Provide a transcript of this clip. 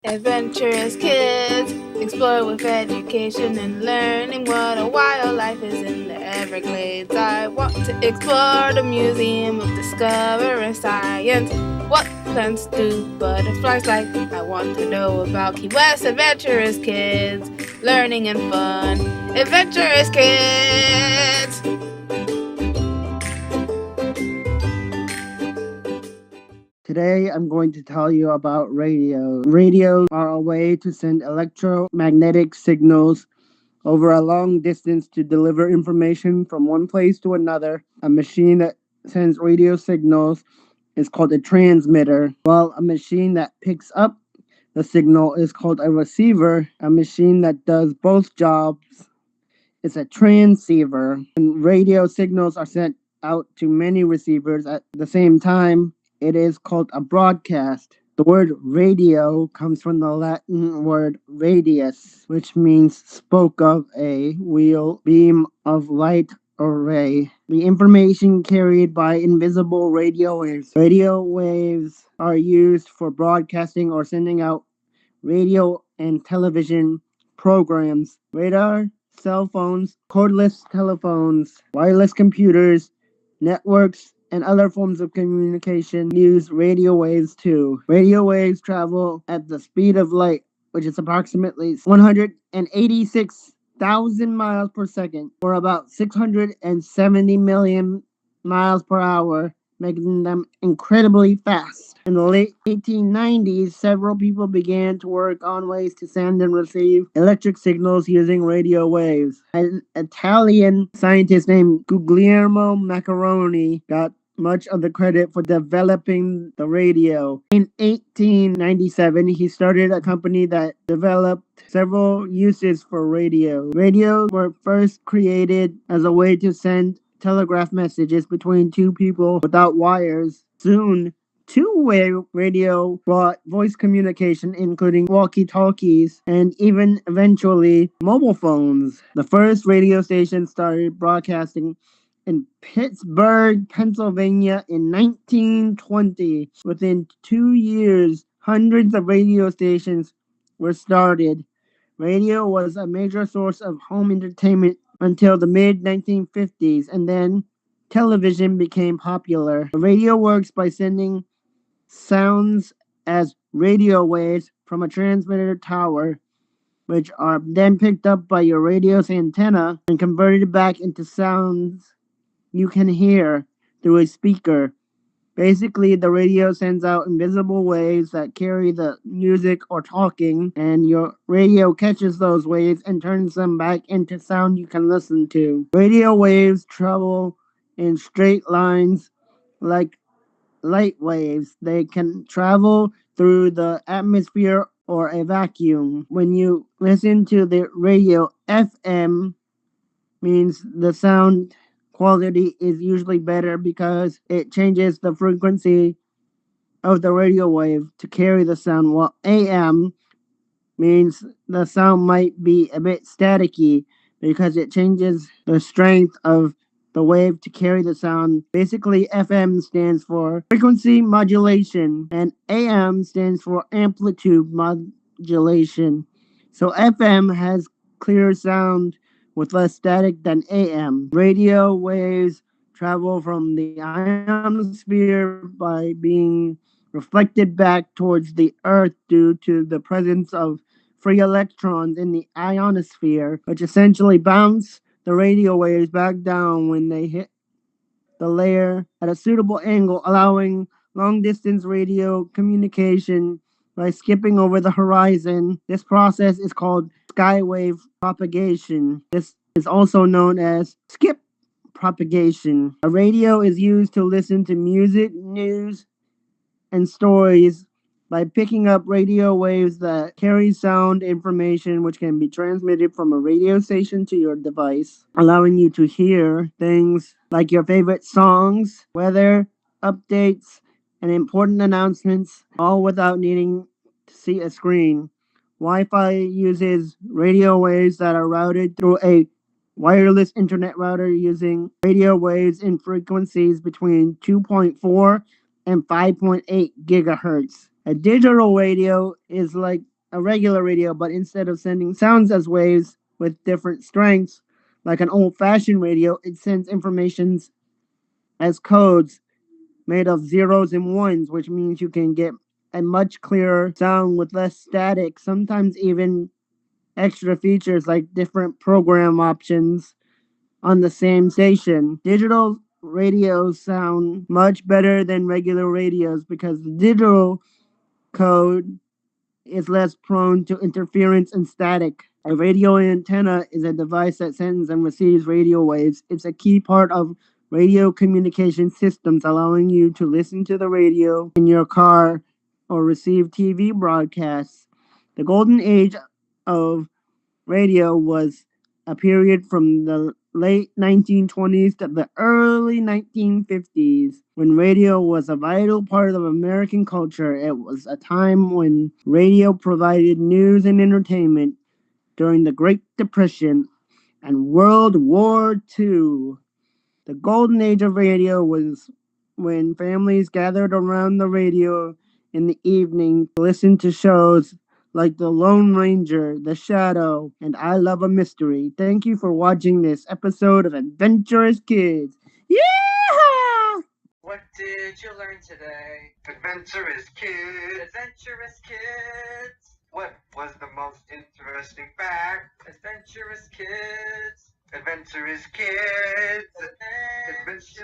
Adventurous kids, explore with education and learning what a wild life is in the Everglades. I want to explore the Museum of Discovering Science. What plants do butterflies like? I want to know about Key West Adventurous Kids, learning and fun. Adventurous Kids! Today, I'm going to tell you about radio. Radios are a way to send electromagnetic signals over a long distance to deliver information from one place to another. A machine that sends radio signals is called a transmitter, while a machine that picks up the signal is called a receiver. A machine that does both jobs is a transceiver. And radio signals are sent out to many receivers at the same time. It is called a broadcast. The word radio comes from the Latin word radius, which means spoke of a wheel, beam of light, or ray. The information carried by invisible radio waves. Radio waves are used for broadcasting or sending out radio and television programs. Radar, cell phones, cordless telephones, wireless computers, networks, and other forms of communication use radio waves too. Radio waves travel at the speed of light, which is approximately 186,000 miles per second, or about 670 million miles per hour, making them incredibly fast. In the late 1890s, several people began to work on ways to send and receive electric signals using radio waves. An Italian scientist named Guglielmo Marconi got much of the credit for developing the radio. In 1897, he started a company that developed several uses for radio. Radios were first created as a way to send telegraph messages between two people without wires. Soon, two-way radio brought voice communication, including walkie-talkies, and even eventually mobile phones. The first radio station started broadcasting in Pittsburgh, Pennsylvania in 1920. Within 2 years, hundreds of radio stations were started. Radio was a major source of home entertainment until the mid 1950s, and then television became popular. The radio works by sending sounds as radio waves from a transmitter tower, which are then picked up by your radio's antenna and converted back into sounds you can hear through a speaker. Basically, the radio sends out invisible waves that carry the music or talking, and your radio catches those waves and turns them back into sound you can listen to. Radio waves travel in straight lines like light waves. They can travel through the atmosphere or a vacuum. When you listen to the radio, FM means the sound quality is usually better because it changes the frequency of the radio wave to carry the sound, while AM means the sound might be a bit staticky because it changes the strength of the wave to carry the sound. Basically, FM stands for frequency modulation and AM stands for amplitude modulation. So FM has clear sound with less static than AM. Radio waves travel from the ionosphere by being reflected back towards the Earth due to the presence of free electrons in the ionosphere, which essentially bounce the radio waves back down when they hit the layer at a suitable angle, allowing long distance radio communication by skipping over the horizon. This process is called skywave propagation. This is also known as skip propagation. A radio is used to listen to music, news, and stories by picking up radio waves that carry sound information which can be transmitted from a radio station to your device, allowing you to hear things like your favorite songs, weather, updates, and important announcements, all without needing to see a screen. Wi-Fi uses radio waves that are routed through a wireless internet router using radio waves in frequencies between 2.4 and 5.8 gigahertz. A digital radio is like a regular radio, but instead of sending sounds as waves with different strengths, like an old fashioned radio, it sends information as codes made of zeros and ones, which means you can get a much clearer sound with less static, sometimes even extra features like different program options on the same station. Digital radios sound much better than regular radios because the digital code is less prone to interference and static. A radio antenna is a device that sends and receives radio waves. It's a key part of radio communication systems, allowing you to listen to the radio in your car or receive TV broadcasts. The golden age of radio was a period from the late 1920s to the early 1950s when radio was a vital part of American culture. It was a time when radio provided news and entertainment during the Great Depression and World War II. The golden age of radio was when families gathered around the radio in the evening to listen to shows like The Lone Ranger, The Shadow, and I Love a Mystery. Thank you for watching this episode of Adventurous Kids. Yeah! What did you learn today? Adventurous Kids. Adventurous Kids. What was the most interesting fact? Adventurous Kids. Adventurous Kids. Adventurous